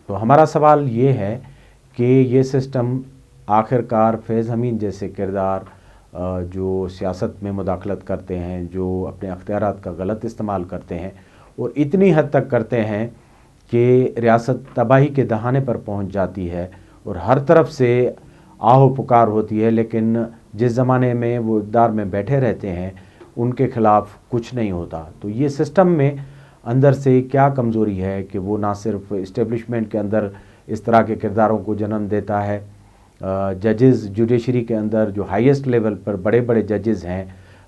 تو ہمارا سوال یہ ہے کہ یہ سسٹم آخر کار فیض حمید جیسے کردار جو سیاست میں مداخلت کرتے ہیں، جو اپنے اختیارات کا غلط استعمال کرتے ہیں اور اتنی حد تک کرتے ہیں کہ ریاست تباہی کے دہانے پر پہنچ جاتی ہے اور ہر طرف سے آہ و پکار ہوتی ہے، لیکن جس زمانے میں وہ اقتدار میں بیٹھے رہتے ہیں ان کے خلاف کچھ نہیں ہوتا۔ تو یہ سسٹم میں اندر سے کیا کمزوری ہے کہ وہ نہ صرف اسٹیبلشمنٹ کے اندر اس طرح کے کرداروں کو جنم دیتا ہے، ججز جوڈیشری کے اندر جو ہائیسٹ لیول پر بڑے بڑے ججز ہیں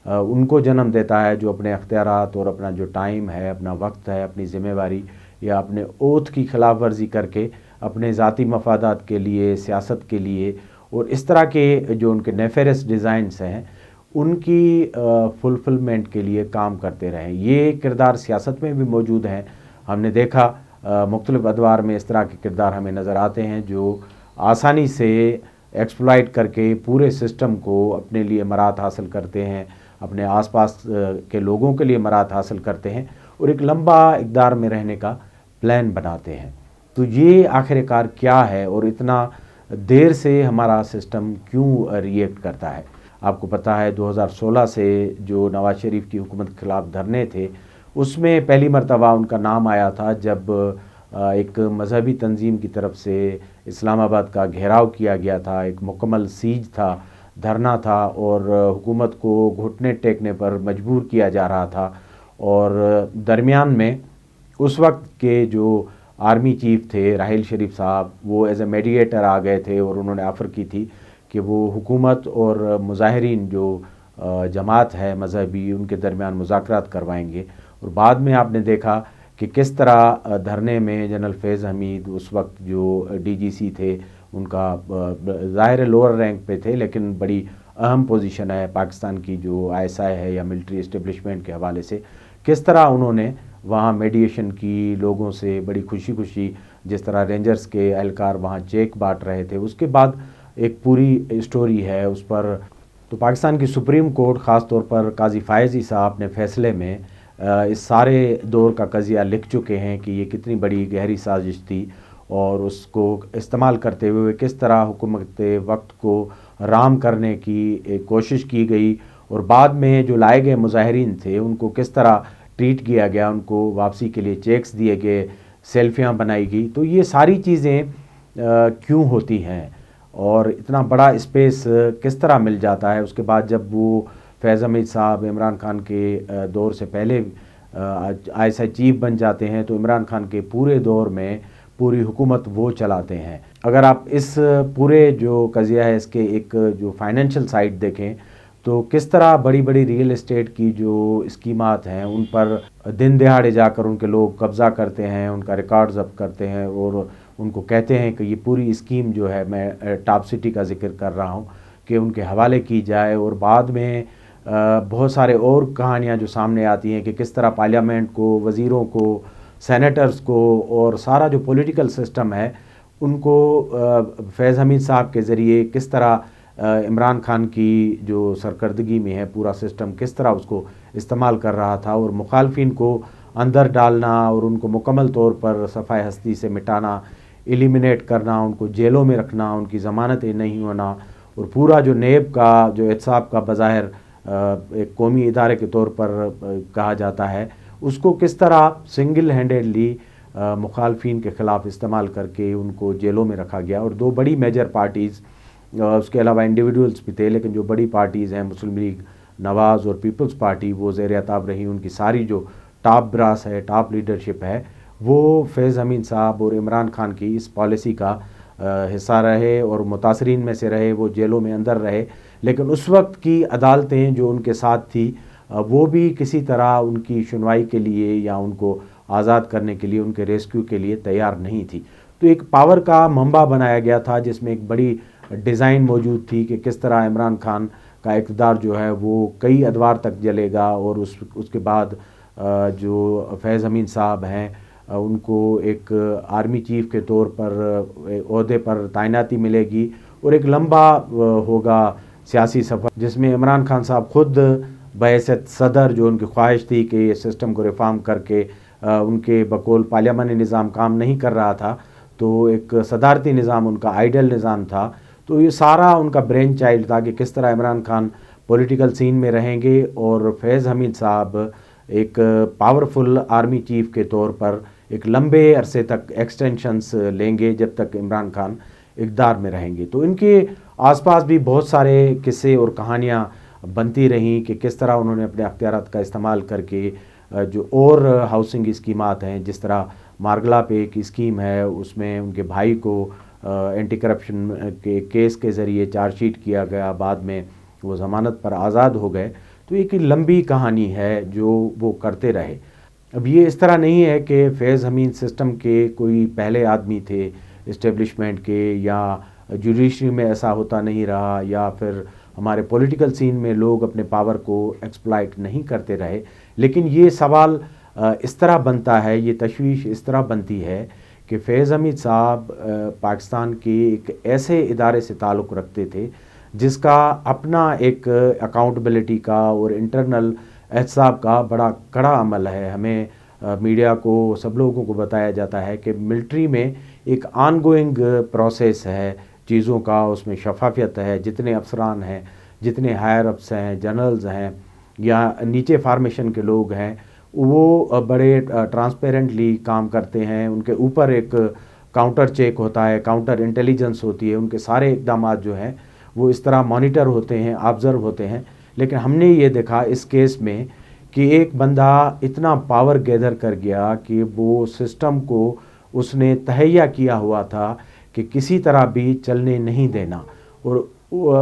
ان کو جنم دیتا ہے، جو اپنے اختیارات اور اپنا جو ٹائم ہے، اپنا وقت ہے، اپنی ذمہ داری یا اپنے اوتھ کی خلاف ورزی کر کے اپنے ذاتی مفادات کے لیے، سیاست کے لیے اور اس طرح کے جو ان کے نیفیرس ڈیزائنز ہیں ان کی فلفلمنٹ کے لیے کام کرتے رہیں۔ یہ کردار سیاست میں بھی موجود ہیں۔ ہم نے دیکھا مختلف ادوار میں اس طرح کے کردار ہمیں نظر آتے ہیں جو آسانی سے ایکسپلائٹ کر کے پورے سسٹم کو اپنے لیے مراد حاصل کرتے ہیں، اپنے آس پاس کے لوگوں کے لیے مراد حاصل کرتے ہیں اور ایک لمبا اقتدار میں رہنے کا پلان بناتے ہیں۔ تو یہ آخر کار کیا ہے اور اتنا دیر سے ہمارا سسٹم کیوں ری ایکٹ کرتا ہے؟ آپ کو پتہ ہے 2016 سے جو نواز شریف کی حکومت کے خلاف دھرنے تھے اس میں پہلی مرتبہ ان کا نام آیا تھا جب ایک مذہبی تنظیم کی طرف سے اسلام آباد کا گھیراؤ کیا گیا تھا، ایک مکمل سیج تھا، دھرنا تھا اور حکومت کو گھٹنے ٹیکنے پر مجبور کیا جا رہا تھا۔ اور درمیان میں اس وقت کے جو آرمی چیف تھے راحیل شریف صاحب، وہ ایز اے میڈیٹر آ گئے تھے اور انہوں نے آفر کی تھی کہ وہ حکومت اور مظاہرین جو جماعت ہے مذہبی ان کے درمیان مذاکرات کروائیں گے۔ اور بعد میں آپ نے دیکھا کہ کس طرح دھرنے میں جنرل فیض حمید اس وقت جو ڈی جی سی تھے، ان کا ظاہر لوور رینک پہ تھے لیکن بڑی اہم پوزیشن ہے پاکستان کی جو آئی ایس آئی ہے یا ملٹری اسٹیبلشمنٹ کے حوالے سے، کس طرح انہوں نے وہاں میڈیشن کی لوگوں سے بڑی خوشی خوشی، جس طرح رینجرز کے اہلکار وہاں چیک بانٹ رہے تھے، اس کے بعد ایک پوری اسٹوری ہے اس پر۔ تو پاکستان کی سپریم کورٹ خاص طور پر قاضی فائزی صاحب اپنے فیصلے میں اس سارے دور کا قضیہ لکھ چکے ہیں کہ یہ کتنی بڑی گہری سازش تھی اور اس کو استعمال کرتے ہوئے کس طرح حکومت وقت کو رام کرنے کی کوشش کی گئی اور بعد میں جو لائے گئے مظاہرین تھے ان کو کس طرح ٹریٹ کیا گیا، ان کو واپسی کے لیے چیکس دیے گئے، سیلفیاں بنائی گئی۔ تو یہ ساری چیزیں کیوں ہوتی ہیں اور اتنا بڑا اسپیس کس طرح مل جاتا ہے؟ اس کے بعد جب وہ فیض حمید صاحب عمران خان کے دور سے پہلے آئی ایس آئی چیف بن جاتے ہیں تو عمران خان کے پورے دور میں پوری حکومت وہ چلاتے ہیں۔ اگر آپ اس پورے جو قضیہ ہے اس کے ایک جو فائنینشیل سائٹ دیکھیں تو کس طرح بڑی بڑی ریئل اسٹیٹ کی جو اسکیمات ہیں ان پر دن دہاڑے جا کر ان کے لوگ قبضہ کرتے ہیں، ان کا ریکارڈ ضبط کرتے ہیں اور ان کو کہتے ہیں کہ یہ پوری اسکیم جو ہے، میں ٹاپ سٹی کا ذکر کر رہا ہوں، کہ ان کے حوالے کی جائے۔ اور بعد میں بہت سارے اور کہانیاں جو سامنے آتی ہیں کہ کس طرح پارلیمنٹ کو، وزیروں کو، سینیٹرز کو اور سارا جو پولیٹیکل سسٹم ہے ان کو فیض حمید صاحب کے ذریعے کس طرح عمران خان کی جو سرکردگی میں ہے پورا سسٹم کس طرح اس کو استعمال کر رہا تھا اور مخالفین کو اندر ڈالنا اور ان کو مکمل طور پر صفحہ ہستی سے مٹانا، ایلیمینیٹ کرنا، ان کو جیلوں میں رکھنا، ان کی ضمانتیں نہیں ہونا اور پورا جو نیب کا جو احتساب کا بظاہر ایک قومی ادارے کے طور پر کہا جاتا ہے، اس کو کس طرح سنگل ہینڈیڈلی مخالفین کے خلاف استعمال کر کے ان کو جیلوں میں رکھا گیا۔ اور دو بڑی میجر پارٹیز، اس کے علاوہ انڈیویڈولز بھی تھے لیکن جو بڑی پارٹیز ہیں مسلم لیگ نواز اور پیپلز پارٹی، وہ زیر اعتاب رہی، ان کی ساری جو ٹاپ براس ہے، ٹاپ لیڈرشپ ہے، وہ فیض حمید صاحب اور عمران خان کی اس پالیسی کا حصہ رہے اور متاثرین میں سے رہے، وہ جیلوں میں اندر رہے۔ لیکن اس وقت کی عدالتیں جو ان کے ساتھ تھی وہ بھی کسی طرح ان کی سنوائی کے لیے یا ان کو آزاد کرنے کے لیے، ان کے ریسکیو کے لیے تیار نہیں تھی۔ تو ایک پاور کا منبع بنایا گیا تھا جس میں ایک بڑی ڈیزائن موجود تھی کہ کس طرح عمران خان کا اقتدار جو ہے وہ کئی ادوار تک جلے گا اور اس کے بعد جو فیض حمید صاحب ہیں ان کو ایک آرمی چیف کے طور پر عہدے پر تعیناتی ملے گی اور ایک لمبا ہوگا سیاسی سفر جس میں عمران خان صاحب خود بحیثیت صدر، جو ان کی خواہش تھی کہ اس سسٹم کو ریفارم کر کے ان کے بقول پارلیمانی نظام کام نہیں کر رہا تھا، تو ایک صدارتی نظام ان کا آئیڈل نظام تھا. تو یہ سارا ان کا برین چائلڈ تھا کہ کس طرح عمران خان پولیٹیکل سین میں رہیں گے اور فیض حمید صاحب ایک پاورفل آرمی چیف کے طور پر ایک لمبے عرصے تک ایکسٹینشنز لیں گے جب تک عمران خان اقتدار میں رہیں گے. تو ان کے آس پاس بھی بہت سارے قصے اور کہانیاں بنتی رہیں کہ کس طرح انہوں نے اپنے اختیارات کا استعمال کر کے جو اور ہاؤسنگ اسکیمات ہیں، جس طرح مارگلا پہ ایک اسکیم ہے، اس میں ان کے بھائی کو اینٹی کرپشن کے کیس کے ذریعے چارج شیٹ کیا گیا، بعد میں وہ ضمانت پر آزاد ہو گئے. تو ایک لمبی کہانی ہے جو وہ کرتے رہے. اب یہ اس طرح نہیں ہے کہ فیض حمید سسٹم کے کوئی پہلے آدمی تھے اسٹیبلشمنٹ کے، یا جوڈیشری میں ایسا ہوتا نہیں رہا، یا پھر ہمارے پولیٹیکل سین میں لوگ اپنے پاور کو ایکسپلائٹ نہیں کرتے رہے. لیکن یہ سوال اس طرح بنتا ہے، یہ تشویش اس طرح بنتی ہے کہ فیض حمید صاحب پاکستان کے ایک ایسے ادارے سے تعلق رکھتے تھے جس کا اپنا ایک اکاؤنٹیبلٹی کا اور انٹرنل احتساب کا بڑا کڑا عمل ہے. ہمیں میڈیا کو، سب لوگوں کو بتایا جاتا ہے کہ ملٹری میں ایک آن گوئنگ پروسیس ہے چیزوں کا، اس میں شفافیت ہے. جتنے افسران ہیں، جتنے ہائر اپس ہیں، جنرلز ہیں یا نیچے فارمیشن کے لوگ ہیں، وہ بڑے ٹرانسپیرنٹلی کام کرتے ہیں. ان کے اوپر ایک کاؤنٹر چیک ہوتا ہے، کاؤنٹر انٹیلیجنس ہوتی ہے. ان کے سارے اقدامات جو ہیں وہ اس طرح مانیٹر ہوتے ہیں، آبزرو ہوتے ہیں. لیکن ہم نے یہ دیکھا اس کیس میں کہ ایک بندہ اتنا پاور گیدر کر گیا کہ وہ سسٹم کو اس نے تہیا کیا ہوا تھا کہ کسی طرح بھی چلنے نہیں دینا، اور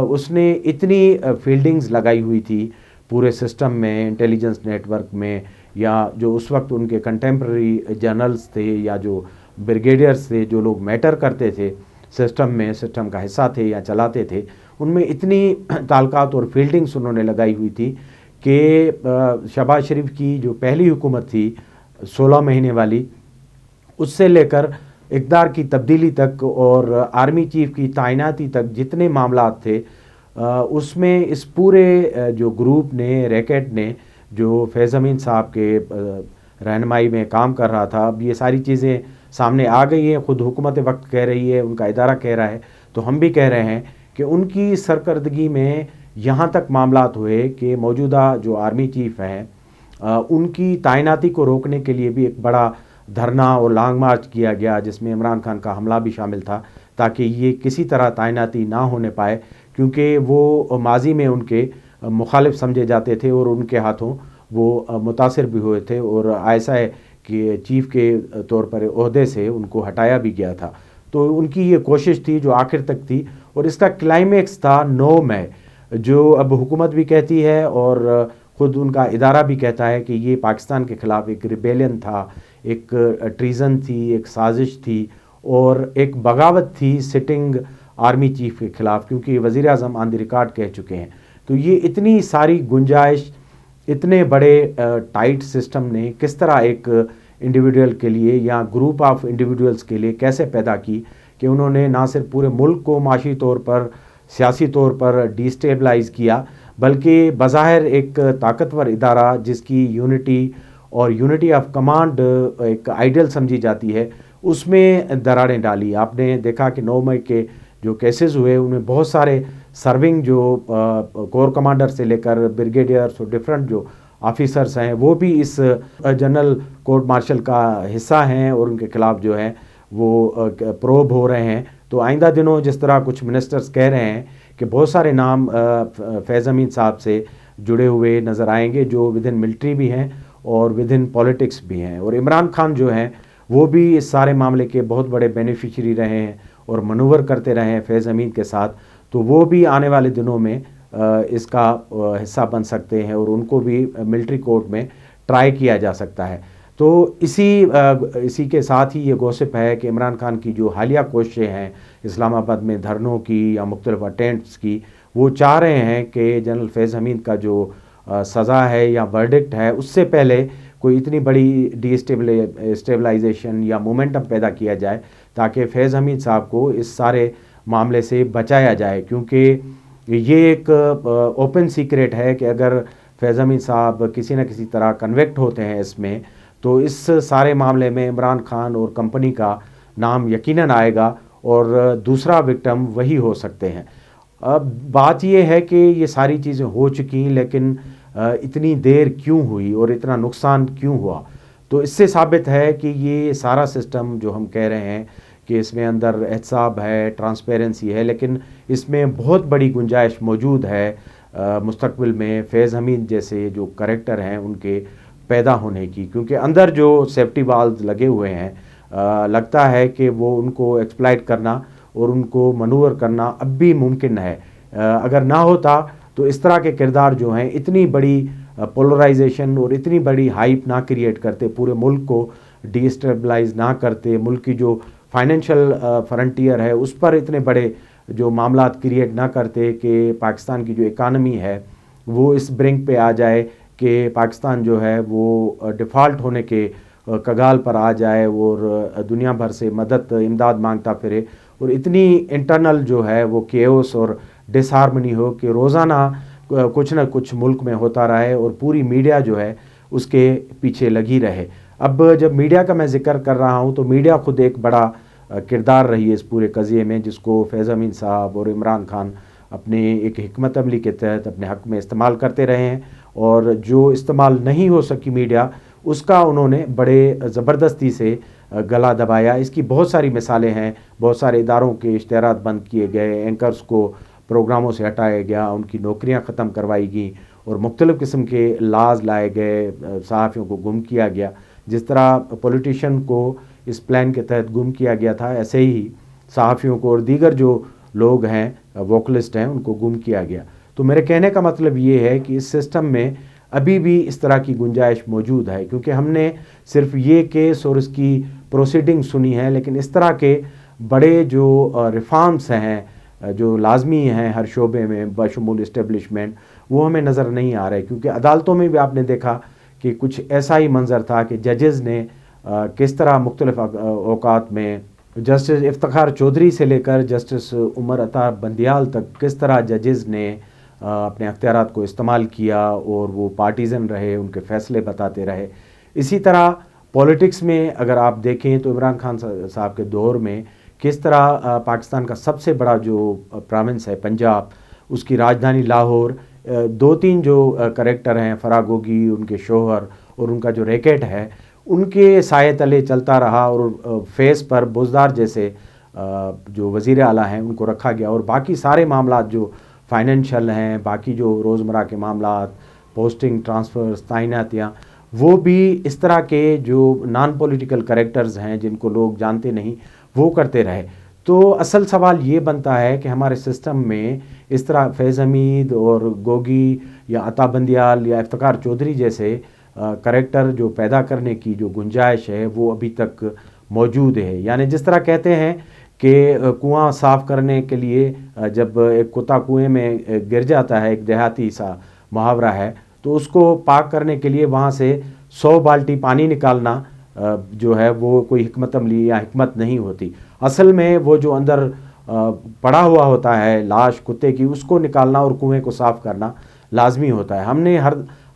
اس نے اتنی فیلڈنگز لگائی ہوئی تھی پورے سسٹم میں، انٹیلیجنس نیٹ ورک میں، یا جو اس وقت ان کے کنٹمپرری جرنلز تھے یا جو بریگیڈیئرز تھے، جو لوگ میٹر کرتے تھے سسٹم میں، سسٹم کا حصہ تھے یا چلاتے تھے، ان میں اتنی تعلقات اور فیلڈنگز انہوں نے لگائی ہوئی تھی کہ شہباز شریف کی جو پہلی حکومت تھی 16 مہینے والی، اس سے لے کر اقتدار کی تبدیلی تک اور آرمی چیف کی تعیناتی تک جتنے معاملات تھے، اس میں اس پورے جو گروپ نے، ریکٹ نے، جو فیض حمید صاحب کے رہنمائی میں کام کر رہا تھا، اب یہ ساری چیزیں سامنے آ گئی ہیں. خود حکومت وقت کہہ رہی ہے، ان کا ادارہ کہہ رہا ہے، تو ہم بھی کہہ رہے ہیں کہ ان کی سرکردگی میں یہاں تک معاملات ہوئے کہ موجودہ جو آرمی چیف ہیں ان کی تعیناتی کو روکنے کے لیے بھی ایک بڑا دھرنا اور لانگ مارچ کیا گیا، جس میں عمران خان کا حملہ بھی شامل تھا، تاکہ یہ کسی طرح تعیناتی نہ ہونے پائے، کیونکہ وہ ماضی میں ان کے مخالف سمجھے جاتے تھے اور ان کے ہاتھوں وہ متاثر بھی ہوئے تھے، اور ایسا ہے کہ چیف کے طور پر عہدے سے ان کو ہٹایا بھی گیا تھا. تو ان کی یہ کوشش تھی جو آخر تک تھی، اور اس کا کلائمیکس تھا 9 مئی، جو اب حکومت بھی کہتی ہے اور خود ان کا ادارہ بھی کہتا ہے کہ یہ پاکستان کے خلاف ایک ریبیلین تھا، ایک ٹریزن تھی، ایک سازش تھی، اور ایک بغاوت تھی سٹنگ آرمی چیف کے خلاف، کیونکہ وزیر اعظم آن دی ریکارڈ کہہ چکے ہیں. تو یہ اتنی ساری گنجائش اتنے بڑے ٹائٹ سسٹم نے کس طرح ایک انڈیویڈول کے لیے یا گروپ آف انڈیویڈولز کے لیے کیسے پیدا کی کہ انہوں نے نہ صرف پورے ملک کو معاشی طور پر، سیاسی طور پر ڈی اسٹیبلائز کیا، بلکہ بظاہر ایک طاقتور ادارہ جس کی یونٹی اور یونٹی آف کمانڈ ایک آئیڈل سمجھی جاتی ہے، اس میں دراڑیں ڈالی. آپ نے دیکھا کہ 9 مئی کے جو کیسز ہوئے ان میں بہت سارے سرونگ جو کور کمانڈر سے لے کر بریگیڈیئرس اور ڈفرنٹ جو آفیسرس ہیں، وہ بھی اس جنرل کورٹ مارشل کا حصہ ہیں، اور ان کے خلاف جو ہے وہ پروب ہو رہے ہیں. تو آئندہ دنوں جس طرح کچھ منسٹرز کہہ رہے ہیں کہ بہت سارے نام فیض حمید صاحب سے جڑے ہوئے نظر آئیں گے، جو ود ان ملٹری بھی ہیں اور ود ان پولیٹکس بھی ہیں. اور عمران خان جو ہیں وہ بھی اس سارے معاملے کے بہت بڑے بینیفیشری رہے ہیں اور منور کرتے رہے ہیں فیض حمید کے ساتھ. تو وہ بھی آنے والے دنوں میں اس کا حصہ بن سکتے ہیں، اور ان کو بھی ملٹری کورٹ میں ٹرائی کیا جا سکتا ہے. تو اسی کے ساتھ ہی یہ گوسپ ہے کہ عمران خان کی جو حالیہ کوششیں ہیں اسلام آباد میں دھرنوں کی یا مختلف اٹینٹس کی، وہ چاہ رہے ہیں کہ جنرل فیض حمید کا جو سزا ہے یا ورڈکٹ ہے، اس سے پہلے کوئی اتنی بڑی ڈی اسٹیبلائزیشن یا مومنٹم پیدا کیا جائے تاکہ فیض حمید صاحب کو اس سارے معاملے سے بچایا جائے. کیونکہ یہ ایک اوپن سیکریٹ ہے کہ اگر فیض حمید صاحب کسی نہ کسی طرح کنویکٹ ہوتے ہیں اس میں، تو اس سارے معاملے میں عمران خان اور کمپنی کا نام یقیناً آئے گا اور دوسرا وکٹم وہی ہو سکتے ہیں۔ اب بات یہ ہے کہ یہ ساری چیزیں ہو چکی لیکن اتنی دیر کیوں ہوئی اور اتنا نقصان کیوں ہوا؟ تو اس سے ثابت ہے کہ یہ سارا سسٹم جو ہم کہہ رہے ہیں کہ اس میں اندر احتساب ہے، ٹرانسپیرنسی ہے، لیکن اس میں بہت بڑی گنجائش موجود ہے مستقبل میں فیض حمید جیسے جو کریکٹر ہیں ان کے پیدا ہونے کی، کیونکہ اندر جو سیفٹی والز لگے ہوئے ہیں لگتا ہے کہ وہ ان کو ایکسپلائٹ کرنا اور ان کو منور کرنا اب بھی ممکن ہے۔ اگر نہ ہوتا تو اس طرح کے کردار جو ہیں اتنی بڑی پولرائزیشن اور اتنی بڑی ہائپ نہ کریٹ کرتے، پورے ملک کو ڈی اسٹیبلائز نہ کرتے، ملک کی جو فائنینشیل فرنٹیئر ہے اس پر اتنے بڑے جو معاملات کریٹ نہ کرتے کہ پاکستان کی جو اکانومی ہے وہ اس برنک پہ آ جائے کہ پاکستان جو ہے وہ ڈیفالٹ ہونے کے کگال پر آ جائے اور دنیا بھر سے مدد امداد مانگتا پھرے، اور اتنی انٹرنل جو ہے وہ کیوس اور ڈس ہارمنی ہو کہ روزانہ کچھ نہ کچھ ملک میں ہوتا رہے اور پوری میڈیا جو ہے اس کے پیچھے لگی رہے۔ اب جب میڈیا کا میں ذکر کر رہا ہوں تو میڈیا خود ایک بڑا کردار رہی ہے اس پورے قضیے میں، جس کو فیض حمید صاحب اور عمران خان اپنے ایک حکمت عملی کے تحت اپنے حق میں استعمال کرتے رہے ہیں، اور جو استعمال نہیں ہو سکی میڈیا اس کا انہوں نے بڑے زبردستی سے گلا دبایا۔ اس کی بہت ساری مثالیں ہیں، بہت سارے اداروں کے اشتہارات بند کیے گئے، اینکرز کو پروگراموں سے ہٹایا گیا، ان کی نوکریاں ختم کروائی گئیں اور مختلف قسم کے لاز لائے گئے، صحافیوں کو گم کیا گیا۔ جس طرح پولیٹیشین کو اس پلان کے تحت گم کیا گیا تھا، ایسے ہی صحافیوں کو اور دیگر جو لوگ ہیں ووکلسٹ ہیں ان کو گم کیا گیا۔ تو میرے کہنے کا مطلب یہ ہے کہ اس سسٹم میں ابھی بھی اس طرح کی گنجائش موجود ہے، کیونکہ ہم نے صرف یہ کیس اور اس کی پروسیڈنگ سنی ہے، لیکن اس طرح کے بڑے جو ریفارمز ہیں جو لازمی ہیں ہر شعبے میں بشمول اسٹیبلشمنٹ، وہ ہمیں نظر نہیں آ رہے، کیونکہ عدالتوں میں بھی آپ نے دیکھا کہ کچھ ایسا ہی منظر تھا کہ ججز نے کس طرح مختلف اوقات میں جسٹس افتخار چودھری سے لے کر جسٹس عمر عطا بندیال تک کس طرح ججز نے اپنے اختیارات کو استعمال کیا اور وہ پارٹیزن رہے، ان کے فیصلے بتاتے رہے۔ اسی طرح پولیٹکس میں اگر آپ دیکھیں تو عمران خان صاحب کے دور میں کس طرح پاکستان کا سب سے بڑا جو پروونس ہے پنجاب، اس کی راجدھانی لاہور، دو تین جو کریکٹر ہیں فرا گوگی، ان کے شوہر اور ان کا جو ریکٹ ہے، ان کے سائے تلے چلتا رہا اور فیس پر بزدار جیسے جو وزیر اعلیٰ ہیں ان کو رکھا گیا، اور باقی سارے معاملات جو فائنینشیل ہیں، باقی جو روزمرہ کے معاملات، پوسٹنگ، ٹرانسفرز، تعیناتیاں، وہ بھی اس طرح کے جو نان پولیٹیکل کریکٹرز ہیں جن کو لوگ جانتے نہیں وہ کرتے رہے۔ تو اصل سوال یہ بنتا ہے کہ ہمارے سسٹم میں اس طرح فیض حمید اور گوگی یا عطا بندیال یا افتخار چودھری جیسے کریکٹر جو پیدا کرنے کی جو گنجائش ہے وہ ابھی تک موجود ہے۔ یعنی جس طرح کہتے ہیں کہ کنواں صاف کرنے کے لیے جب ایک کتا کنویں میں گر جاتا ہے، ایک دیہاتی سا محاورہ ہے، تو اس کو پاک کرنے کے لیے وہاں سے 100 بالٹی پانی نکالنا جو ہے وہ کوئی حکمت عملی یا حکمت نہیں ہوتی۔ اصل میں وہ جو اندر پڑا ہوا ہوتا ہے لاش کتے کی، اس کو نکالنا اور کنویں کو صاف کرنا لازمی ہوتا ہے۔ ہم نے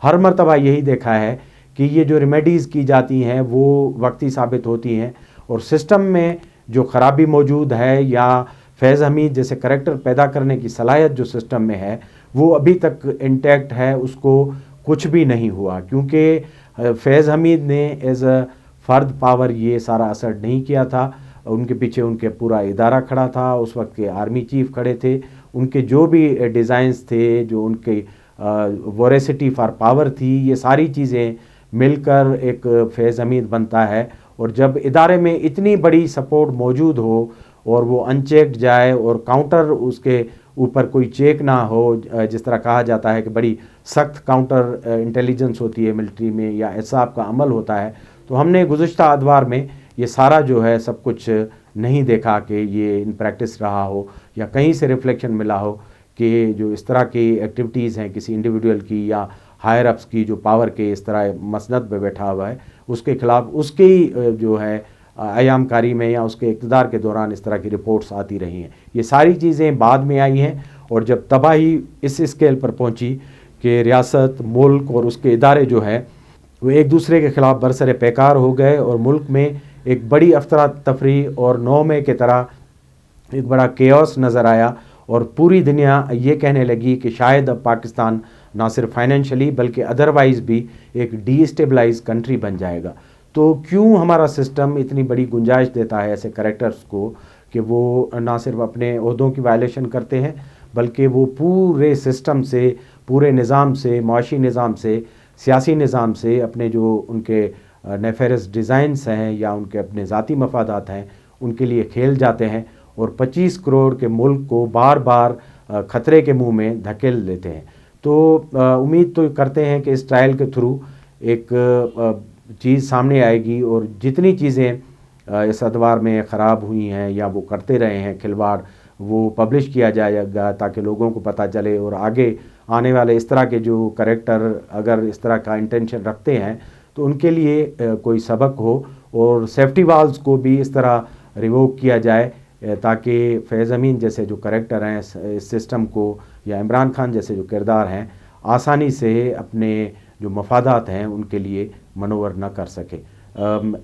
ہر مرتبہ یہی دیکھا ہے کہ یہ جو ریمیڈیز کی جاتی ہیں وہ وقتی ثابت ہوتی ہیں، اور سسٹم میں جو خرابی موجود ہے یا فیض حمید جیسے کریکٹر پیدا کرنے کی صلاحیت جو سسٹم میں ہے وہ ابھی تک انٹیکٹ ہے، اس کو کچھ بھی نہیں ہوا، کیونکہ فیض حمید نے ایز اے فرد پاور یہ سارا اثر نہیں کیا تھا۔ ان کے پیچھے ان کے پورا ادارہ کھڑا تھا، اس وقت کے آرمی چیف کھڑے تھے، ان کے جو بھی ڈیزائنز تھے، جو ان کے ووریسٹی فار پاور تھی، یہ ساری چیزیں مل کر ایک فیض حمید بنتا ہے۔ اور جب ادارے میں اتنی بڑی سپورٹ موجود ہو اور وہ ان چیکڈ جائے اور کاؤنٹر اس کے اوپر کوئی چیک نہ ہو، جس طرح کہا جاتا ہے کہ بڑی سخت کاؤنٹر انٹیلیجنس ہوتی ہے ملٹری میں یا احتساب کا عمل ہوتا ہے، تو ہم نے گزشتہ ادوار میں یہ سارا جو ہے سب کچھ نہیں دیکھا کہ یہ ان پریکٹس رہا ہو یا کہیں سے ریفلیکشن ملا ہو کہ جو اس طرح کی ایکٹیویٹیز ہیں کسی انڈیویڈول کی یا ہائر اپس کی جو پاور کے اس طرح مسند پہ بیٹھا ہوا ہے، اس کے خلاف اس کی جو ہے ایام کاری میں یا اس کے اقتدار کے دوران اس طرح کی رپورٹس آتی رہی ہیں۔ یہ ساری چیزیں بعد میں آئی ہیں، اور جب تباہی اس اسکیل پر پہنچی کہ ریاست، ملک اور اس کے ادارے جو ہے وہ ایک دوسرے کے خلاف برسر پیکار ہو گئے اور ملک میں ایک بڑی افراتفری اور 9 مئی کی طرح ایک بڑا کیوس نظر آیا، اور پوری دنیا یہ کہنے لگی کہ شاید اب پاکستان نہ صرف فائنینشلی بلکہ ادروائز بھی ایک ڈی اسٹیبلائز کنٹری بن جائے گا۔ تو کیوں ہمارا سسٹم اتنی بڑی گنجائش دیتا ہے ایسے کریکٹرز کو کہ وہ نہ صرف اپنے عہدوں کی وائلیشن کرتے ہیں بلکہ وہ پورے سسٹم سے، پورے نظام سے، معاشی نظام سے، سیاسی نظام سے اپنے جو ان کے نیفیرس ڈیزائنز ہیں یا ان کے اپنے ذاتی مفادات ہیں ان کے لیے کھیل جاتے ہیں، اور 25 کروڑ کے ملک کو بار بار خطرے کے منہ میں دھکیل دیتے ہیں۔ تو امید تو کرتے ہیں کہ اس ٹرائل کے تھرو ایک چیز سامنے آئے گی، اور جتنی چیزیں اس ادوار میں خراب ہوئی ہیں یا وہ کرتے رہے ہیں کھلواڑ، وہ پبلش کیا جائے گا تاکہ لوگوں کو پتہ چلے، اور آگے آنے والے اس طرح کے جو کریکٹر اگر اس طرح کا انٹینشن رکھتے ہیں تو ان کے لیے کوئی سبق ہو، اور سیفٹی والز کو بھی اس طرح ریووک کیا جائے تاکہ فیض امین جیسے جو کریکٹر ہیں اس سسٹم کو، یا عمران خان جیسے جو کردار ہیں، آسانی سے اپنے جو مفادات ہیں ان کے لیے منور نہ کر سکے۔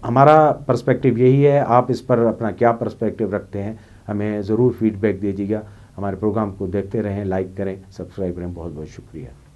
ہمارا پرسپیکٹیو یہی ہے، آپ اس پر اپنا کیا پرسپیکٹیو رکھتے ہیں ہمیں ضرور فیڈ بیک دیجیے گا۔ ہمارے پروگرام کو دیکھتے رہیں، لائک کریں، سبسکرائب کریں۔ بہت بہت شکریہ۔